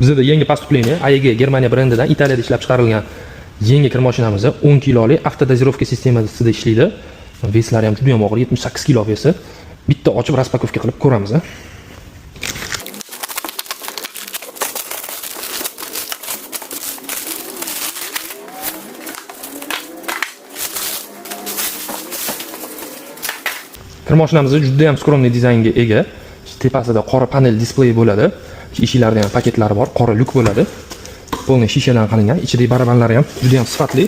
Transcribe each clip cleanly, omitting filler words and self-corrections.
Bizda yangi поступление AEG Germaniya brendidan Italiyada ishlab chiqarilgan yangi kir mashinamiz 10 kilolik avtodozировка sistemasida ishlaydi. Veslari ham juda ham og'ir, 78 kilo vesi. Bitta ochib raspakovka qilib ko'ramiz. Kir mashinamiz juda ham skromniy dizaynga ega. Tepasida qora panel displey bo'ladi. Eshiklarda ham paketlari bor, qora lyuk bo'ladi. Polni shishadan qilingan, ichidagi barabanlari ham juda ham sifatli.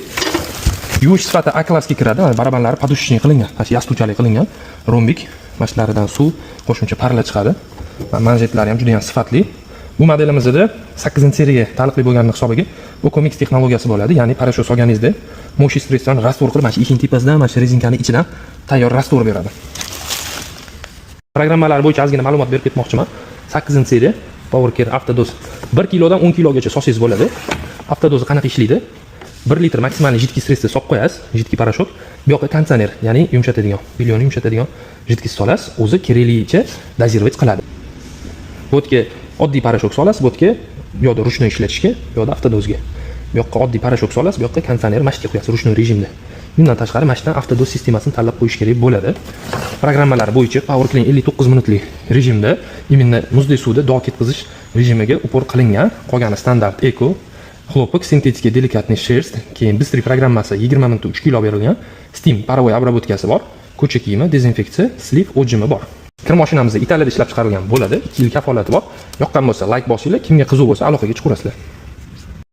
Yuvish sifati A-klassga kiradi. Barabanlari подушечный qilingan, yastovchalik qilingan. Rombik mashlaridan suv, qo'shimcha parla chiqadi. Va manjetlari ham juda ham sifatli. Bu modelimizda 8-seriyaga taalluqli bo'lganligi hisobiga Ocomix texnologiyasi bo'ladi. Ya'ni parashyut solganingizda moshi stressdan rastvor qilib, mana shu eshikning tepasidan, mana shu rezinkani ichidan tayyor rastvor beradi. Programmalar bo'yicha ozgina ma'lumot berib ketmoqchiman. 8-seriya PowerCare Avtodoz 1 kilodan 10 kilogacha sosangiz bo'ladi. Avtodoz qanaqa ishlaydi? 1 litr maksimalniy jidkiy stressni solib qo'yasiz, jidkiy parashyut. Bu yoqqa konditsioner, ya'ni yumshatadigan, bilyonni yumshatadigan jidkiy solasiz, o'zi kerakligicha dozировать qiladi. Bu yerga oddiy parashyut solasiz, bu yerga bu yoqda ruchnoy ishlatishga, bu yoqda avtodozga. Bu yoqqa oddiy parashyut solasiz, bu yoqqa konditsioner mashqga qo'yasiz ruchnoy rejimda. Bundan tashqari mashqdan avtodoz sistemasini tanlab qo'yish kerak bo'ladi. Programmalar bo'yicha PowerClean 59 minutlik rejimda именно muzli suvda dog' ketkazish rejimiga upor qilingan. Qolgani standart Eco, xlopok, sintetika, delikatniy sherst, keyin Bistri programmasi 20 minutda 3 kilo berilgan, Steam parovoy обработкасы bor, ko'cha kiyimi, dezinfeksiya, sliv o'jimi bor. Kir mashinamizda Italiyada ishlab chiqarilgan bo'ladi. 2 yil kafolati bor. Yoqqan bo'lsa like bosinglar, kimga qiziq bo'lsa aloqaga chiqaverasizlar.